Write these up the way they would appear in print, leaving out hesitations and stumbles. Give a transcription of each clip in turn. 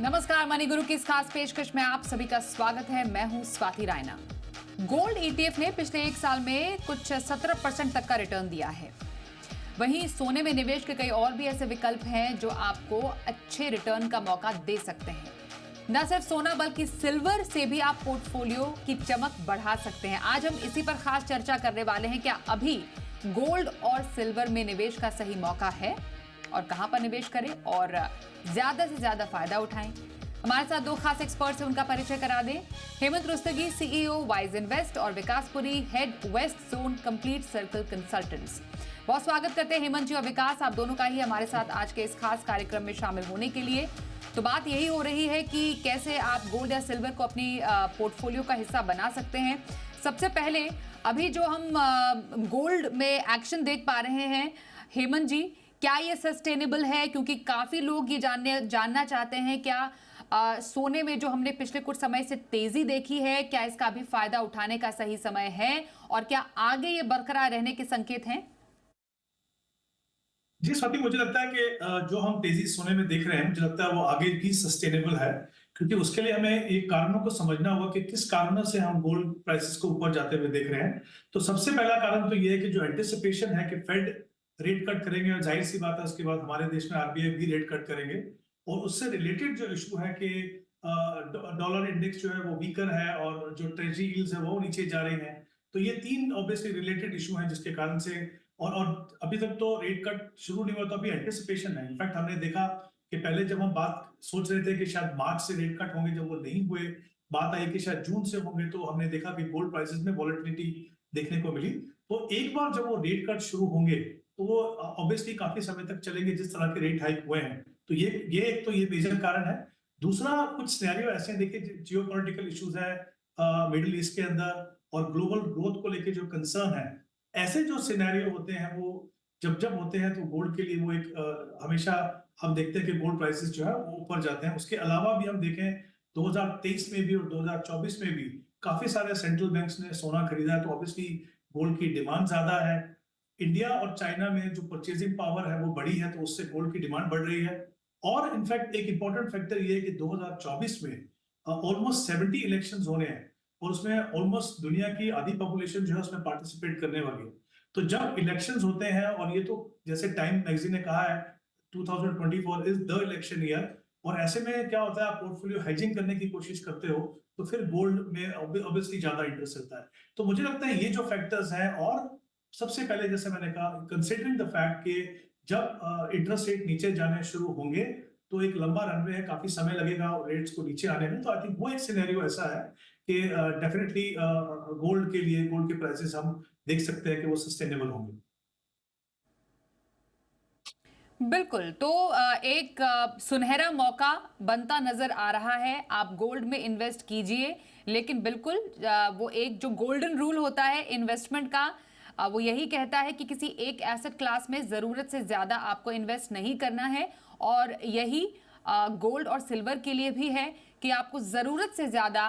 नमस्कार, मनी गुरु की इस खास पेशकश में आप सभी का स्वागत है। मैं हूं स्वाति रायना। गोल्ड ईटीएफ ने पिछले एक साल में कुछ 17% तक का रिटर्न दिया है। वहीं सोने में निवेश के कई और भी ऐसे विकल्प हैं जो आपको अच्छे रिटर्न का मौका दे सकते हैं। न सिर्फ सोना बल्कि सिल्वर से भी आप पोर्टफोलियो की चमक बढ़ा सकते हैं। आज हम इसी पर खास चर्चा करने वाले हैं। क्या अभी गोल्ड और सिल्वर में निवेश का सही मौका है और कहां पर निवेश करें और ज्यादा से ज्यादा फायदा उठाएं? हमारे साथ दो खास एक्सपर्ट्स हैं, उनका परिचय करा दें। हेमंत रुस्तगी, सीईओ वाइज इन्वेस्ट, और Vikas Puri, head west zone Complete Circle Consultants. बहुत स्वागत करते हैं हेमंत जी और विकास, आप दोनों का ही हमारे साथ आज के इस खास कार्यक्रम में शामिल होने के लिए। तो बात यही हो रही है कि कैसे आप गोल्ड या सिल्वर को अपनी पोर्टफोलियो का हिस्सा बना सकते हैं। सबसे पहले अभी जो हम गोल्ड में एक्शन देख पा रहे हैं, हेमंत जी, क्या ये सस्टेनेबल है? क्योंकि काफी लोग ये जानना चाहते हैं, क्या सोने में जो हमने पिछले कुछ समय से तेजी देखी है, क्या इसका अभी फायदा उठाने का सही समय है और क्या आगे ये बरकरार रहने के संकेत हैं? जी स्वाति, मुझे लगता है कि जो हम तेजी सोने में देख रहे हैं, मुझे लगता है वो आगे भी सस्टेनेबल है, क्योंकि उसके लिए हमें एक कारणों को समझना होगा कि किस कारणों से हम गोल्ड प्राइसेस को ऊपर जाते हुए देख रहे हैं। तो सबसे पहला कारण तो ये है कि जो एंटिसिपेशन है कि फेड रेट कट करेंगे, और जाहिर सी बात है उसके बाद हमारे देश में आरबीआई भी रेट कट करेंगे, और उससे रिलेटेड जो इशू है कि डॉलर इंडेक्स जो है वो वीकर है और जो ट्रेजरी यील्ड्स है वो नीचे जा रही हैं। तो ये तीन ऑब्वियसली रिलेटेड इशू हैं जिसके कारण से, और अभी तक तो रेट कट शुरू नहीं हुआ, तो अभी एंटिसिपेशन है। इनफैक्ट हमने देखा कि पहले जब हम बात सोच रहे थे कि शायद मार्च से रेट कट होंगे, जब वो नहीं हुए, बात आई कि शायद जून से होंगे, तो हमने देखा कि गोल्ड प्राइसेस में वॉलेटिलिटी देखने को मिली। तो एक बार जब वो रेट कट शुरू होंगे तो वो ऑब्वियसली काफी समय तक चलेंगे, जिस तरह के रेट हाइक हुए हैं। तो ये एक तो ये मेजर कारण है। दूसरा, कुछ सिनेरियो ऐसे हैं, देखिए जियोपॉलिटिकल इश्यूज है मिडिल ईस्ट के अंदर, और ग्लोबल ग्रोथ को लेके जो कंसर्न है, ऐसे जो सिनेरियो होते हैं वो जब होते हैं तो गोल्ड के लिए वो एक हमेशा हम देखते हैं कि गोल्ड प्राइसेस जो है वो ऊपर जाते हैं। उसके अलावा भी हम देखें 2023 में भी और 2024 में भी काफी सारे सेंट्रल बैंक्स ने सोना खरीदा है, तो ऑब्वियसली गोल्ड की डिमांड ज्यादा है। इंडिया और चाइना में जो परचेजिंग पावर है वो बढ़ी है, तो उससे गोल्ड की डिमांड बढ़ रही है। और इनफैक्ट एक इंपॉर्टेंट फैक्टर ये है कि 2024 में ऑलमोस्ट 70 इलेक्शंस होने हैं, और उसमें ऑलमोस्ट दुनिया की आधी पॉपुलेशन जो है उसमें पार्टिसिपेट करने वाली है। तो जब इलेक्शंस होते हैं, और ये तो जैसे टाइम मैगजीन ने कहा है 2024 इज द इलेक्शन ईयर, और ऐसे में क्या होता है, आप पोर्टफोलियो हेजिंग करने की कोशिश करते हो तो फिर गोल्ड में ऑब्वियसली ज्यादा इंटरेस्ट रहता है। तो मुझे लगता है ये जो फैक्टर्स हैं, और सबसे पहले जैसे मैंने कहा, कंसिडरिंग द फैक्ट कि जब इंटरेस्ट रेट नीचे जाने शुरू होंगे तो एक लंबा रनवे है, काफी समय लगेगा रेट्स को नीचे आने में। तो आई थिंक वो एक सिनेरियो ऐसा है कि डेफिनेटली गोल्ड के लिए, गोल्ड के प्राइसेस हम देख सकते हैं कि वो सस्टेनेबल होंगे। बिल्कुल। तो एक सुनहरा मौका बनता नजर आ रहा है। आप गोल्ड में इन्वेस्ट कीजिए, लेकिन बिल्कुल वो एक जो गोल्डन रूल होता है इन्वेस्टमेंट का, वो यही कहता है कि किसी एक एसेट क्लास में जरूरत से ज्यादा आपको इन्वेस्ट नहीं करना है। और यही गोल्ड और सिल्वर के लिए भी है कि आपको जरूरत से ज्यादा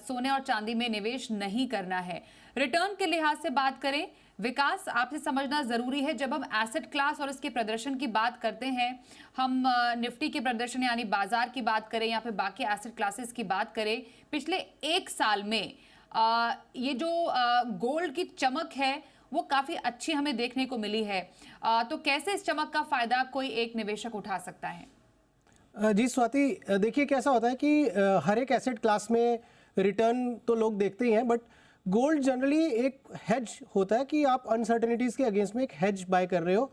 सोने और चांदी में निवेश नहीं करना है। रिटर्न के लिहाज से बात करें, विकास, आपसे समझना जरूरी है, जब हम एसेट क्लास और इसके प्रदर्शन की बात करते हैं, हम निफ्टी के प्रदर्शन यानी बाजार की बात करें या फिर बाकी एसेट क्लासेस की बात करें, पिछले एक साल में ये जो गोल्ड की चमक है वो काफी अच्छी हमें देखने को मिली है। तो कैसे इस चमक का फायदा कोई एक निवेशक उठा सकता है? जी स्वाति, देखिए कैसा होता है कि हर एक एसेट क्लास में रिटर्न तो लोग देखते ही हैं, बट गोल्ड जनरली एक हेज होता है कि आप अनसर्टेनिटीज़ के अगेंस्ट में एक हेज बाय कर रहे हो।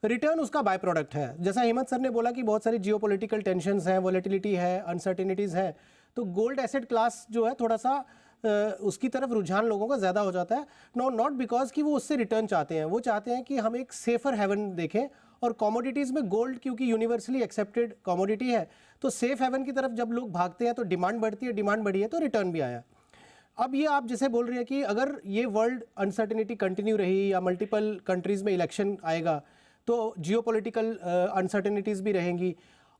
रिटर्न उसका बाय प्रोडक्ट है। जैसा हेमंत सर ने बोला कि बहुत सारी जियोपॉलिटिकल टेंशन्स हैं, वॉलेटिलिटी है, अनसर्टेनिटीज़ है, तो गोल्ड एसेट क्लास जो है थोड़ा सा उसकी तरफ रुझान लोगों का ज़्यादा हो जाता है। नॉट बिकॉज कि वो उससे रिटर्न चाहते हैं, वो चाहते हैं कि हम एक सेफर हेवन देखें। और कमोडिटीज़ में गोल्ड क्योंकि यूनिवर्सली एक्सेप्टेड कमोडिटी है, तो सेफ हेवन की तरफ जब लोग भागते हैं तो डिमांड बढ़ती है, डिमांड बढ़ी है तो रिटर्न भी आया। अब ये आप जैसे बोल रहे हैं कि अगर ये वर्ल्ड अनसर्टेनिटी कंटिन्यू रही या मल्टीपल कंट्रीज़ में इलेक्शन आएगा तो जियोपॉलिटिकल अनसर्टेनिटीज़ भी रहेंगी,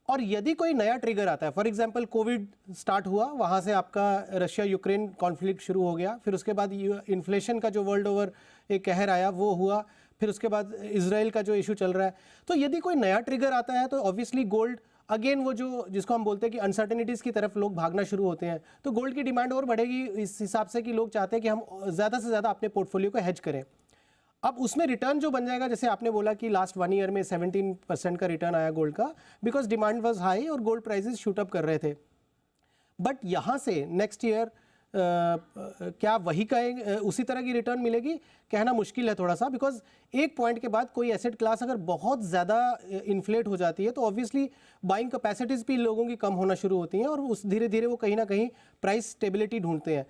और यदि कोई नया ट्रिगर आता है, फॉर एग्जांपल कोविड स्टार्ट हुआ, वहाँ से आपका रशिया यूक्रेन कॉन्फ्लिक्ट शुरू हो गया, फिर उसके बाद इन्फ्लेशन का जो वर्ल्ड ओवर एक कहर आया वो हुआ, फिर उसके बाद इजराइल का जो इशू चल रहा है, तो यदि कोई नया ट्रिगर आता है तो ऑब्वियसली गोल्ड अगेन वो जो जिसको हम बोलते हैं कि अनसर्टेनिटीज़ की तरफ लोग भागना शुरू होते हैं, तो गोल्ड की डिमांड और बढ़ेगी इस हिसाब से कि लोग चाहते हैं कि हम ज़्यादा से ज़्यादा अपने पोर्टफोलियो को हेज करें। अब उसमें रिटर्न जो बन जाएगा, जैसे आपने बोला कि लास्ट 1 ईयर में 17% का रिटर्न आया गोल्ड का, बिकॉज डिमांड वाज हाई और गोल्ड प्राइसेस शूट अप कर रहे थे। बट यहाँ से नेक्स्ट ईयर क्या वही कहें उसी तरह की रिटर्न मिलेगी, कहना मुश्किल है थोड़ा सा, बिकॉज एक पॉइंट के बाद कोई एसेट क्लास अगर बहुत ज़्यादा इन्फ्लेट हो जाती है तो ऑब्वियसली बाइंग कैपेसिटीज़ भी लोगों की कम होना शुरू होती हैं और उस धीरे धीरे वो कहीं ना कहीं प्राइस स्टेबिलिटी ढूंढते हैं।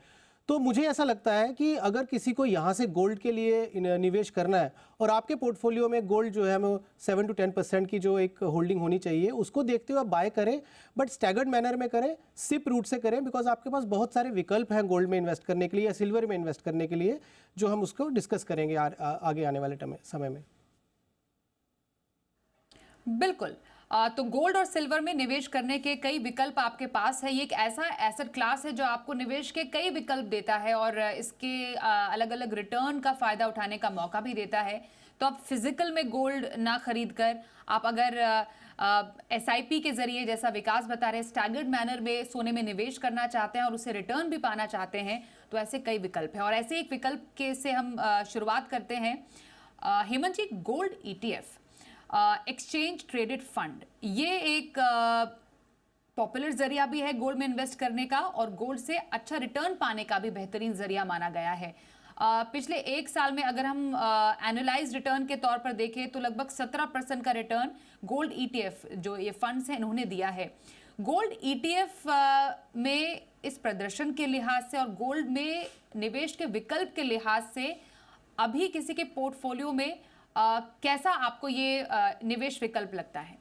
तो मुझे ऐसा लगता है कि अगर किसी को यहाँ से गोल्ड के लिए निवेश करना है और आपके पोर्टफोलियो में गोल्ड जो है वो 7 to 10% की जो एक होल्डिंग होनी चाहिए, उसको देखते हुए आप बाय करें, बट स्टैगर्ड मैनर में करें, सिप रूट से करें, बिकॉज आपके पास बहुत सारे विकल्प हैं गोल्ड में इन्वेस्ट करने के लिए या सिल्वर में इन्वेस्ट करने के लिए, जो हम उसको डिस्कस करेंगे आगे आने वाले समय में। बिल्कुल। तो गोल्ड और सिल्वर में निवेश करने के कई विकल्प आपके पास है। ये एक ऐसा एसेट क्लास है जो आपको निवेश के कई विकल्प देता है और इसके अलग अलग रिटर्न का फ़ायदा उठाने का मौका भी देता है। तो आप फिजिकल में गोल्ड ना खरीद कर आप अगर SIP के जरिए, जैसा विकास बता रहे, स्टैगर्ड मैनर में सोने में निवेश करना चाहते हैं और उसे रिटर्न भी पाना चाहते हैं, तो ऐसे कई विकल्प हैं। और ऐसे एक विकल्प के से हम शुरुआत करते हैं। Hemant ji, gold ETF, exchange traded fund, ये एक पॉपुलर जरिया भी है गोल्ड में इन्वेस्ट करने का और गोल्ड से अच्छा रिटर्न पाने का भी बेहतरीन जरिया माना गया है। पिछले 1 साल में अगर हम एनुअलाइज रिटर्न के तौर पर देखें तो लगभग 17% का रिटर्न गोल्ड ETF जो ये फंड्स हैं इन्होंने दिया है। गोल्ड ETF में इस प्रदर्शन के लिहाज से और गोल्ड में निवेश के विकल्प के लिहाज से अभी किसी के पोर्टफोलियो में कैसा आपको ये निवेश विकल्प लगता है?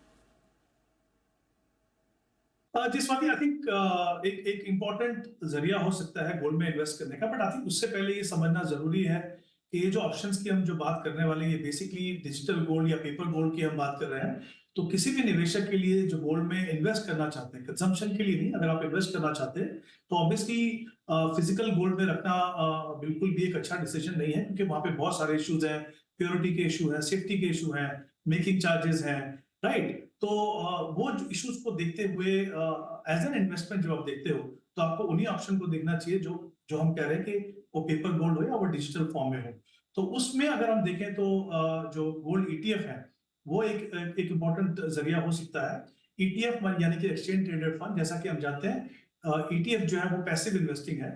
जी स्वाति, आई थिंक एक इम्पोर्टेंट जरिया हो सकता है गोल्ड में इन्वेस्ट करने का, बट आई थिंक उससे पहले ये समझना जरूरी है कि ये जो ऑप्शंस की हम जो बात करने वाले हैं, ये बेसिकली डिजिटल गोल्ड या पेपर गोल्ड की हम बात कर रहे हैं। तो किसी भी निवेशक के लिए जो गोल्ड में इन्वेस्ट करना चाहते हैं, कंजम्पशन के लिए नहीं, अगर आप इन्वेस्ट करना चाहते हैं तो ऑब्वियसली फिजिकल गोल्ड में रखना बिल्कुल भी एक अच्छा डिसीजन नहीं है, क्योंकि वहां पे बहुत सारे इश्यूज हैं, प्योरिटी के इशू हैं, सेफ्टी के इशू हैं, मेकिंग चार्जेस हैं, राइट। तो वो इश्यूज को देखते हुए एज एन इन्वेस्टमेंट जब आप देखते हो तो आपको उन्हीं ऑप्शन को देखना चाहिए जो जो हम कह रहे हैं कि वो पेपर गोल्ड हो या वो डिजिटल फॉर्म में हो। तो उसमें अगर हम देखें तो जो गोल्ड ETF है वो एक इम्पोर्टेंट जरिया हो सकता है। ETF यानी कि एक्सचेंज ट्रेडेड फंड, जैसा कि हम जानते हैं ETF जो है वो पैसिव इन्वेस्टिंग है।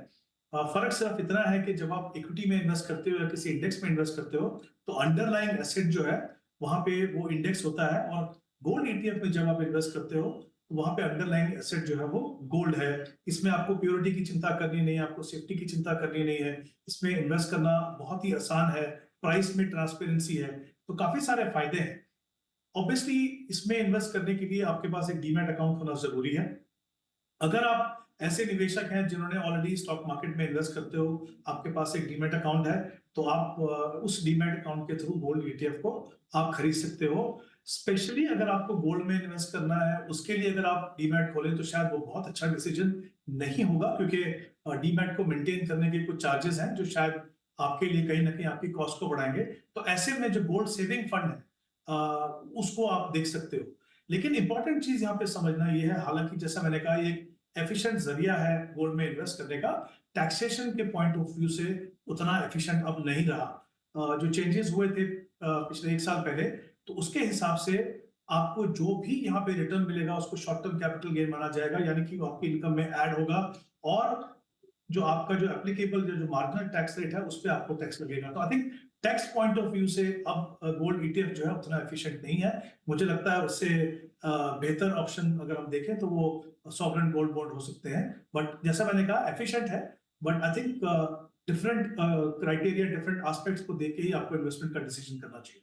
फर्क सिर्फ इतना है कि जब आप इक्विटी में इन्वेस्ट करते हो या किसी इंडेक्स में इन्वेस्ट करते हो तो अंडरलाइंग एसेट जो है वहां पे वो इंडेक्स होता है, और गोल्ड ETF में जब आप इन्वेस्ट करते हो तो वहां पे अंडरलाइंग एसेट जो है वो गोल्ड है। इसमें आपको प्योरिटी की चिंता करनी नहीं है, आपको सेफ्टी की चिंता करनी नहीं है, इसमें इन्वेस्ट करना बहुत ही आसान है, प्राइस में ट्रांसपेरेंसी है, तो काफी सारे फायदे हैं। ऑब्वियसली इसमें इन्वेस्ट करने के लिए आपके पास एक डीमैट अकाउंट होना जरूरी है। अगर आप ऐसे निवेशक हैं जिन्होंने ऑलरेडी स्टॉक मार्केट में इन्वेस्ट करते हो, आपके पास एक डीमैट अकाउंट है, तो आप उस डीमैट अकाउंट के थ्रू गोल्ड ETF को आप खरीद सकते हो। स्पेशली अगर आपको गोल्ड में इन्वेस्ट करना है, उसके लिए अगर आप डीमैट खोलें तो शायद वो बहुत अच्छा डिसीजन नहीं होगा, क्योंकि डीमैट को मेंटेन करने के कुछ चार्जेस हैं जो शायद आपके लिए कहीं ना कहीं आपकी कॉस्ट को बढ़ाएंगे। तो ऐसे में जो गोल्ड सेविंग फंड है उसको आप देख सकते हो। लेकिन इंपॉर्टेंट चीज यहाँ पे समझना ये है, हालांकि जैसा मैंने कहा ये एफिशिएंट जरिया है गोल्ड में इन्वेस्ट करने का, टैक्सेशन के पॉइंट ऑफ व्यू से उतना एफिशिएंट अब नहीं रहा। जो चेंजेस हुए थे पिछले 1 साल पहले, तो उसके हिसाब से आपको जो भी यहाँ पे रिटर्न मिलेगा उसको शॉर्ट टर्म कैपिटल गेन माना जाएगा, यानी कि वो आपकी इनकम में ऐड होगा, और जो आपका जो एप्लीकेबल जो मार्जिनल टैक्स रेट है उस पर आपको टैक्स लगेगा। तो I think tax point of view से अब गोल्ड ETF जो है उतना एफिशिएंट नहीं है। मुझे लगता है उससे बेहतर ऑप्शन अगर हम देखें तो वो सॉवरेन गोल्ड बॉन्ड हो सकते हैं। बट जैसा मैंने कहा एफिशिएंट है, but I think different criteria, different aspects को देख के ही आपको इन्वेस्टमेंट का डिसीजन करना चाहिए।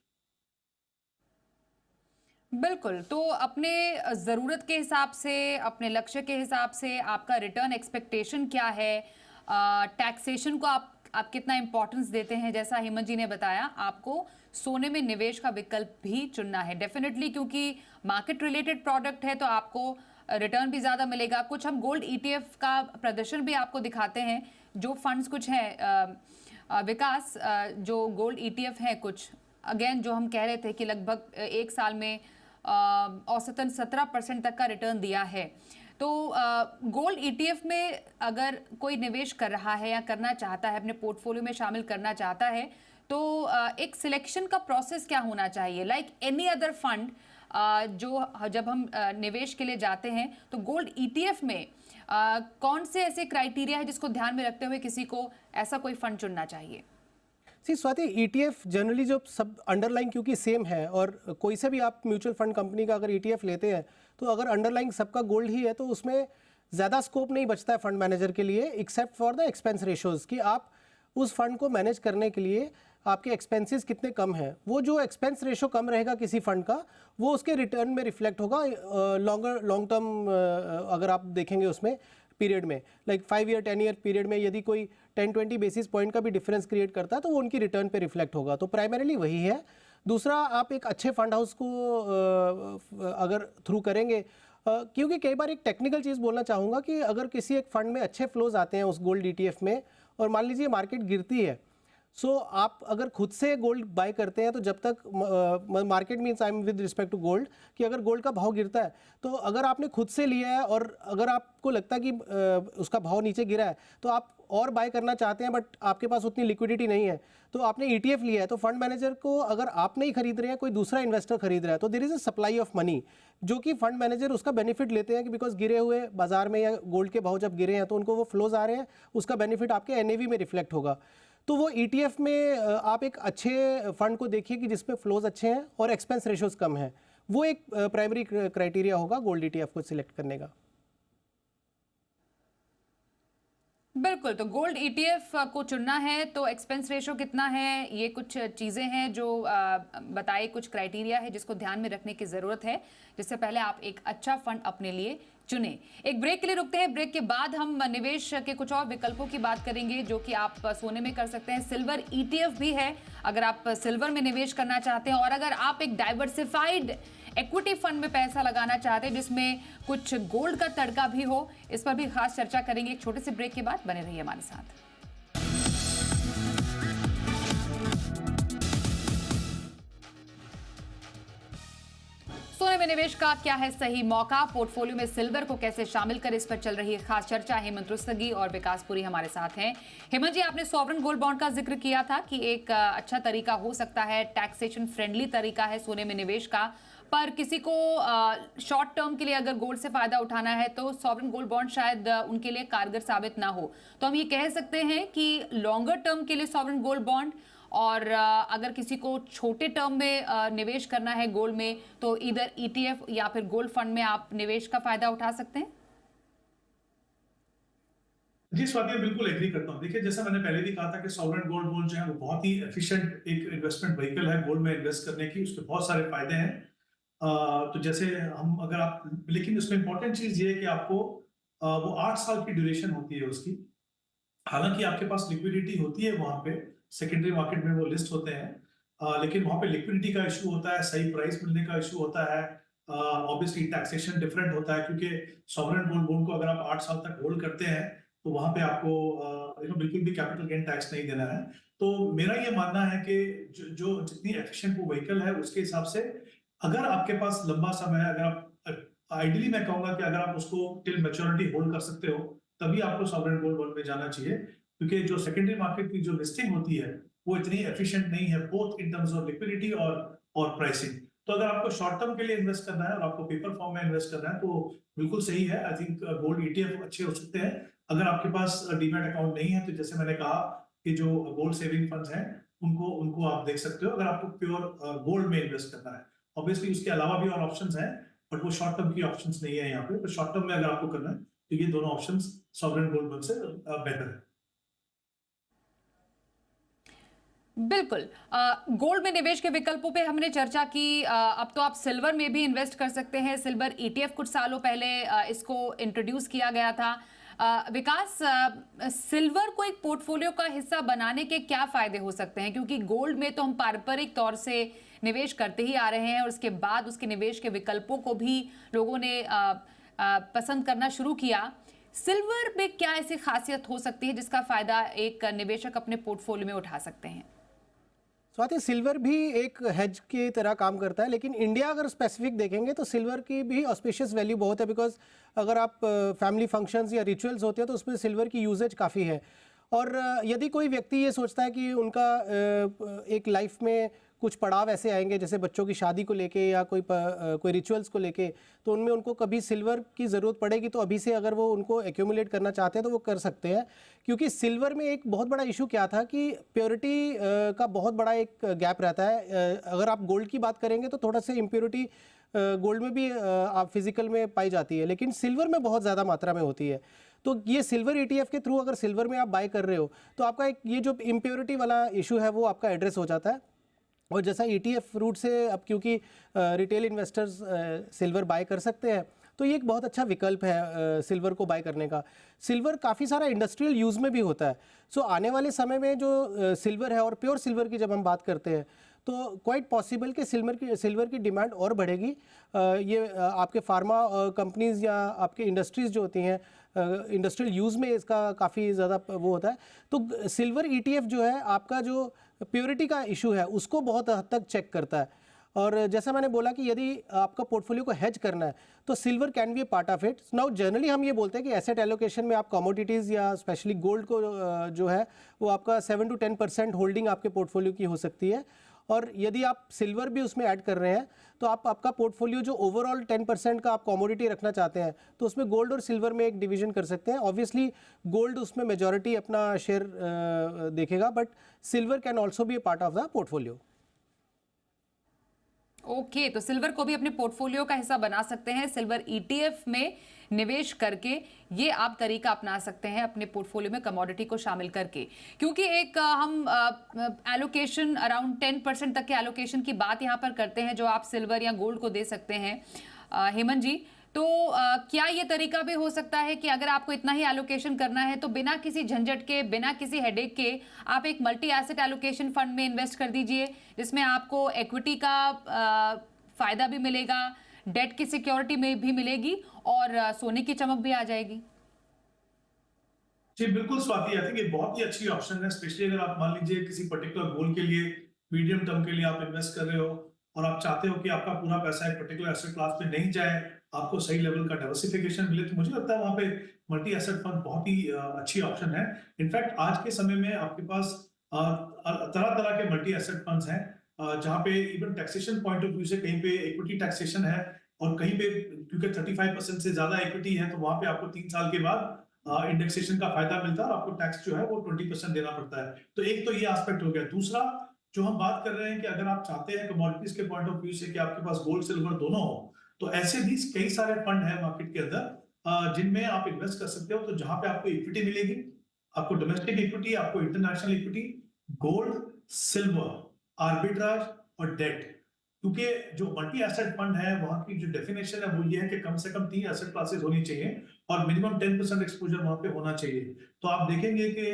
बिल्कुल। तो अपने ज़रूरत के हिसाब से, अपने लक्ष्य के हिसाब से आपका रिटर्न एक्सपेक्टेशन क्या है, टैक्सेशन को आप कितना इंपॉर्टेंस देते हैं, जैसा हेमंत जी ने बताया, आपको सोने में निवेश का विकल्प भी चुनना है डेफिनेटली, क्योंकि मार्केट रिलेटेड प्रोडक्ट है तो आपको रिटर्न भी ज़्यादा मिलेगा। कुछ हम गोल्ड ETF का प्रदर्शन भी आपको दिखाते हैं, जो फंड्स कुछ हैं विकास, जो गोल्ड ETF हैं कुछ, अगेन जो हम कह रहे थे कि लगभग 1 साल में औसतन 17% तक का रिटर्न दिया है। तो गोल्ड ईटीएफ में अगर कोई निवेश कर रहा है या करना चाहता है, अपने पोर्टफोलियो में शामिल करना चाहता है, तो एक सिलेक्शन का प्रोसेस क्या होना चाहिए? लाइक एनी अदर फंड, जो जब हम निवेश के लिए जाते हैं तो गोल्ड ईटीएफ में कौन से ऐसे क्राइटेरिया है जिसको ध्यान में रखते हुए किसी को ऐसा कोई फंड चुनना चाहिए? सी स्वाति, ईटीएफ जनरली जो सब अंडरलाइंग क्योंकि सेम है, और कोई से भी आप म्यूचुअल फंड कंपनी का अगर ईटीएफ लेते हैं तो अगर अंडरलाइंग सबका गोल्ड ही है तो उसमें ज़्यादा स्कोप नहीं बचता है फंड मैनेजर के लिए, except for the expense ratios, कि आप उस फंड को मैनेज करने के लिए आपके एक्सपेंसेस कितने कम हैं। वो जो एक्सपेंस रेशो कम रहेगा किसी फंड का, वो उसके रिटर्न में रिफ्लेक्ट होगा लॉन्ग टर्म अगर आप देखेंगे उसमें पीरियड में, लाइक 5 ईयर 10 ईयर पीरियड में यदि कोई 10-20 बेसिस पॉइंट का भी डिफरेंस क्रिएट करता है तो वो उनकी रिटर्न पे रिफ्लेक्ट होगा। तो प्राइमरीली वही है। दूसरा, आप एक अच्छे फंड हाउस को अगर थ्रू करेंगे, क्योंकि कई बार एक टेक्निकल चीज़ बोलना चाहूँगा कि अगर किसी एक फंड में अच्छे फ्लोज आते हैं उस गोल्ड ईटीएफ में, और मान लीजिए मार्केट गिरती है, सो आप अगर खुद से गोल्ड बाय करते हैं तो जब तक market means I am with respect to gold, कि अगर गोल्ड का भाव गिरता है तो अगर आपने खुद से लिया है और अगर आपको लगता है कि उसका भाव नीचे गिरा है तो आप और बाय करना चाहते हैं, बट आपके पास उतनी लिक्विडिटी नहीं है, तो आपने ईटीएफ लिया है, तो फंड मैनेजर को अगर आप नहीं खरीद रहे हैं, कोई दूसरा इन्वेस्टर खरीद रहा है, तो there is a supply of money, जो कि फंड मैनेजर उसका बेनिफिट लेते हैं कि बिकॉज गिरे हुए बाजार में या गोल्ड के भाव जब गिरे हैं तो उनको वो फ्लोज आ रहे हैं, उसका बेनिफिट आपके एनएवी में रिफ्लेक्ट होगा। तो वो ईटीएफ में आप एक अच्छे फंड को देखिए कि जिसमें फ्लोज अच्छे हैं और एक्सपेंस रेशोज कम है, वो एक प्राइमरी क्राइटेरिया होगा गोल्ड ईटीएफ को सिलेक्ट करने का। बिल्कुल, तो गोल्ड ईटीएफ को चुनना है तो एक्सपेंस रेशो कितना है, ये कुछ चीज़ें हैं जो बताए, कुछ क्राइटेरिया है जिसको ध्यान में रखने की ज़रूरत है, जिससे पहले आप एक अच्छा फंड अपने लिए चुने। एक ब्रेक के लिए रुकते हैं, ब्रेक के बाद हम निवेश के कुछ और विकल्पों की बात करेंगे जो कि आप सोने में कर सकते हैं। सिल्वर ईटीएफ भी है अगर आप सिल्वर में निवेश करना चाहते हैं, और अगर आप एक डाइवर्सिफाइड इक्विटी फंड में पैसा लगाना चाहते हैं जिसमें कुछ गोल्ड का तड़का भी हो, इस पर भी खास चर्चा करेंगे। एक छोटे से ब्रेक के बाद बने रहिए हमारे साथ। सोने में निवेश का क्या है सही मौका, पोर्टफोलियो में सिल्वर को कैसे शामिल करें, इस पर चल रही है खास चर्चा। हेमंत रुस्तगी और विकासपुरी हमारे साथ हैं। हेमंत जी, आपने सॉवरेन गोल्ड बॉन्ड का जिक्र किया था कि एक अच्छा तरीका हो सकता है, टैक्सेशन फ्रेंडली तरीका है सोने में निवेश का, पर किसी को शॉर्ट टर्म के लिए अगर गोल्ड से फायदा उठाना है तो सॉवरेन गोल्ड बॉन्ड शायद उनके लिए कारगर साबित ना हो। तो हम ये कह सकते हैं कि लॉन्गर टर्म के लिए सॉवरेन गोल्ड बॉन्ड, और अगर किसी को छोटे टर्म में निवेश करना है गोल्ड में तो इधर ईटीएफ या फिर गोल्ड फंड में आप निवेश का फायदा उठा सकते हैं। जी स्वाति, बिल्कुल एग्री करता हूँ। देखिए, जैसा मैंने पहले भी कहा था कि सॉवरेन गोल्ड बॉन्ड जो है वो बहुत ही एफिशिएंट एक इन्वेस्टमेंट व्हीकल है गोल्ड में इन्वेस्ट करने की, उसके बहुत सारे फायदे हैं। तो जैसे हम अगर आप, लेकिन उसमें इंपॉर्टेंट चीज ये है कि आपको वो 8 साल की ड्यूरेशन होती है उसकी। हालांकि आपके पास लिक्विडिटी होती है वहां पे, सेकेंडरी मार्केट में वो लिस्ट होते हैं, लेकिन वहां पे लिक्विडिटी का इशू होता है, सही प्राइस मिलने का इशू होता है, ऑब्वियसली टैक्सेशन डिफरेंट होता है, क्योंकि सॉवरेन गोल्ड बॉन्ड को अगर आप 8 साल तक होल्ड करते हैं तो वहां पे आपको बिल्कुल भी कैपिटल गेन टैक्स नहीं देना है। तो मेरा ये मानना है कि जो जितनी एफिशिएंट वो व्हीकल है उसके हिसाब से अगर आपके पास लंबा समय है, अगर आप आइडियली मैं कहूंगा कि अगर आप उसको टिल मैच्योरिटी होल्ड कर सकते हो तभी आपको सॉवरेन गोल्ड बॉन्ड में जाना चाहिए, क्योंकि जो सेकेंडरी मार्केट की जो लिस्टिंग होती है वो इतनी एफिशिएंट नहीं है, both in terms of liquidity और प्राइसिंग। तो अगर आपको शॉर्ट टर्म के लिए इन्वेस्ट करना है और आपको पेपर फॉर्म में इन्वेस्ट करना है तो बिल्कुल सही है। आई थिंक गोल्ड ईटीएफ अच्छे हो सकते हैं। अगर आपके पास डीमैट अकाउंट नहीं है तो जैसे मैंने कहा कि जो गोल्ड सेविंग फंड्स हैं उनको आप देख सकते हो, अगर आपको प्योर गोल्ड में इन्वेस्ट करना है। ऑब्वियसली उसके अलावा भी और ऑप्शंस हैं, बट वो शॉर्ट टर्म की ऑप्शंस नहीं है यहाँ पे। तो शॉर्ट टर्म में अगर आपको करना है तो ये दोनों ऑप्शंस सॉवरेन गोल्ड बॉन्ड से बेहतर है। बिल्कुल, गोल्ड में निवेश के विकल्पों पे हमने चर्चा की। अब तो आप सिल्वर में भी इन्वेस्ट कर सकते हैं। सिल्वर ईटीएफ कुछ सालों पहले इसको इंट्रोड्यूस किया गया था। विकास, सिल्वर को एक पोर्टफोलियो का हिस्सा बनाने के क्या फायदे हो सकते हैं, क्योंकि गोल्ड में तो हम पारंपरिक तौर से निवेश करते ही आ रहे हैं और उसके बाद उसके निवेश के विकल्पों को भी लोगों ने पसंद करना शुरू किया। सिल्वर में क्या ऐसी खासियत हो सकती है जिसका फायदा एक निवेशक अपने पोर्टफोलियो में उठा सकते हैं? स्वाति, सिल्वर भी एक हेज की तरह काम करता है, लेकिन इंडिया अगर स्पेसिफिक देखेंगे तो सिल्वर की भी ऑस्पिशियस वैल्यू बहुत है, बिकॉज अगर आप फैमिली फंक्शंस या रिचुअल्स होते हैं तो उसमें सिल्वर की यूजेज काफ़ी है। और यदि कोई व्यक्ति ये सोचता है कि उनका एक लाइफ में कुछ पड़ाव ऐसे आएंगे जैसे बच्चों की शादी को लेके या कोई रिचुअल्स को लेके, तो उनमें उनको कभी सिल्वर की ज़रूरत पड़ेगी, तो अभी से अगर वो उनको एक्यूमुलेट करना चाहते हैं तो वो कर सकते हैं। क्योंकि सिल्वर में एक बहुत बड़ा इशू क्या था कि प्योरिटी का बहुत बड़ा एक गैप रहता है। अगर आप गोल्ड की बात करेंगे तो थोड़ा सा इम्प्योरिटी गोल्ड में भी आप फिजिकल में पाई जाती है, लेकिन सिल्वर में बहुत ज़्यादा मात्रा में होती है। तो ये सिल्वर ETF के थ्रू अगर सिल्वर में आप बाय कर रहे हो तो आपका एक ये जो इम्प्योरिटी वाला इशू है वो आपका एड्रेस हो जाता है। और जैसा ETF रूट से अब क्योंकि रिटेल इन्वेस्टर्स सिल्वर बाय कर सकते हैं, तो ये एक बहुत अच्छा विकल्प है सिल्वर को बाय करने का। सिल्वर काफ़ी सारा इंडस्ट्रियल यूज़ में भी होता है। सो आने वाले समय में जो सिल्वर है और प्योर सिल्वर की जब हम बात करते हैं तो क्वाइट पॉसिबल कि सिल्वर की डिमांड और बढ़ेगी। ये आपके फार्मा कंपनीज़ या आपके इंडस्ट्रीज़ जो होती हैं, इंडस्ट्रियल यूज़ में इसका काफ़ी ज़्यादा वो होता है। तो सिल्वर ETF जो है आपका जो प्योरिटी का इशू है उसको बहुत हद तक चेक करता है। और जैसा मैंने बोला कि यदि आपका पोर्टफोलियो को हेज करना है तो silver can be A part of it. Now generally हम ये बोलते हैं कि एसेट एलोकेशन में आप कमोडिटीज़ या स्पेशली गोल्ड को जो है वो आपका 7 to 10% होल्डिंग आपके पोर्टफोलियो की हो सकती है। और यदि आप सिल्वर भी उसमें ऐड कर रहे हैं तो आपका पोर्टफोलियो जो ओवरऑल 10% का आप कमोडिटी रखना चाहते हैं तो उसमें गोल्ड और सिल्वर में एक डिवीजन कर सकते हैं। ऑब्वियसली गोल्ड उसमें मेजॉरिटी अपना शेयर देखेगा, but silver can also be A part of the portfolio. Okay, तो सिल्वर को भी अपने पोर्टफोलियो का हिस्सा बना सकते हैं सिल्वर ETF में निवेश करके। ये आप तरीका अपना सकते हैं अपने पोर्टफोलियो में कमोडिटी को शामिल करके, क्योंकि एक हम एलोकेशन अराउंड 10% तक के एलोकेशन की बात यहाँ पर करते हैं जो आप सिल्वर या गोल्ड को दे सकते हैं। हेमंत जी, तो क्या ये तरीका भी हो सकता है कि अगर आपको इतना ही एलोकेशन करना है तो बिना किसी झंझट के, बिना किसी हेडेक के आप एक मल्टी एसेट एलोकेशन फंड में इन्वेस्ट कर दीजिए, जिसमें आपको इक्विटी का फायदा भी मिलेगा, डेट की सिक्योरिटी में भी मिलेगी और सोने की चमक भी आ जाएगी? जी बिल्कुल स्वाति, आई थिंक ये बहुत ही अच्छी ऑप्शन है, स्पेशली अगर आप मान लीजिए किसी पर्टिकुलर गोल के लिए मीडियम टर्म के लिए आप इन्वेस्ट कर रहे हो और आप चाहते हो कि आपका पूरा पैसा एक पर्टिकुलर एसेट क्लास में नहीं जाए, आपको सही लेवल का डाइवर्सिफिकेशन मिले, तो मुझे लगता है वहां पे मल्टी एसेट फंड बहुत ही अच्छी ऑप्शन है। इनफैक्ट आज के समय में आपके पास तरह तरह के मल्टी एसेट फंड्स हैं जहां पे even taxation point of view से कहीं पे इक्विटी टैक्सेशन है और कहीं पे क्योंकि 35% से ज्यादा इक्विटी है तो वहां पे आपको 3 साल के बाद इंडेक्सेशन का फायदा मिलता है और आपको टैक्स जो है वो 20% देना पड़ता है। तो एक तो ये एस्पेक्ट हो गया। दूसरा जो हम बात कर रहे हैं कि अगर आप चाहते हैं कमोडिटीज के पॉइंट ऑफ व्यू से कि आपके पास गोल्ड सिल्वर दोनों हो, तो ऐसे भी कई सारे फंड है मार्केट के अंदर जिनमें आप इन्वेस्ट कर सकते हो। तो जहां पे आपको इक्विटी मिलेगी, आपको डोमेस्टिक इक्विटी, आपको international equity, gold, silver, arbitrage और डेट। क्योंकि जो मल्टी एसेट फंड है वहां की जो डेफिनेशन है वो ये है कि कम से कम 3 एसेट क्लासेस होनी चाहिए और मिनिमम 10% एक्सपोजर वहां पे होना चाहिए। तो आप देखेंगे कि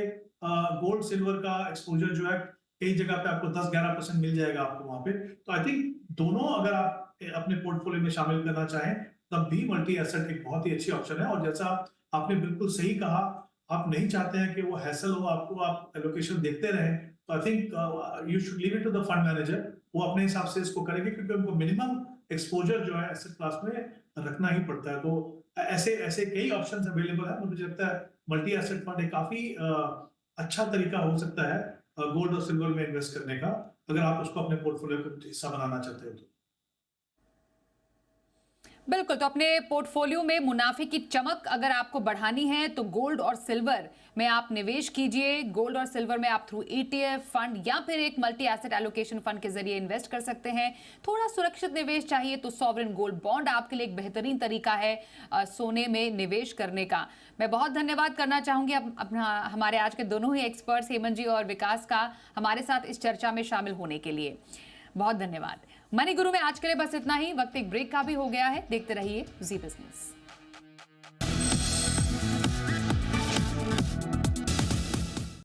गोल्ड सिल्वर का एक्सपोजर जो है कई जगह पे आपको 10-11% मिल जाएगा आपको वहां पे। तो आई थिंक दोनों अगर आप अपने पोर्टफोलियो में शामिल करना चाहें तब भी मल्टी एसेट एक बहुत ही अच्छी ऑप्शन है। और जैसा आपने बिल्कुल सही कहा, आप नहीं चाहते हैं कि वो हैसल हो आपको, आप एलोकेशन देखते रहें, तो I think you should leave it to the fund manager. वो अपने हिसाब से इसको करेंगे क्योंकि उनको मिनिमम एक्सपोजर जो है एसेट क्लास में रखना ही पड़ता है। तो ऐसे ऐसे कई ऑप्शंस अवेलेबल है। मुझे लगता है मल्टी एसेट फंड एक काफी अच्छा तरीका हो सकता है गोल्ड और सिल्वर में इन्वेस्ट करने का, अगर आप उसको अपने पोर्टफोलियो का हिस्सा बनाना चाहते हो तो। बिल्कुल, तो अपने पोर्टफोलियो में मुनाफे की चमक अगर आपको बढ़ानी है तो गोल्ड और सिल्वर में आप निवेश कीजिए। गोल्ड और सिल्वर में आप थ्रू ETF फंड या फिर एक मल्टी एसेट एलोकेशन फंड के जरिए इन्वेस्ट कर सकते हैं। थोड़ा सुरक्षित निवेश चाहिए तो सॉवरेन गोल्ड बॉन्ड आपके लिए एक बेहतरीन तरीका है सोने में निवेश करने का। मैं बहुत धन्यवाद करना चाहूंगी अपना हमारे आज के दोनों ही एक्सपर्ट्स हेमंत जी और विकास का हमारे साथ इस चर्चा में शामिल होने के लिए। बहुत धन्यवाद। मनी गुरु में आज के लिए बस इतना ही। वक्त एक ब्रेक का भी हो गया है। देखते रहिए जी बिजनेस।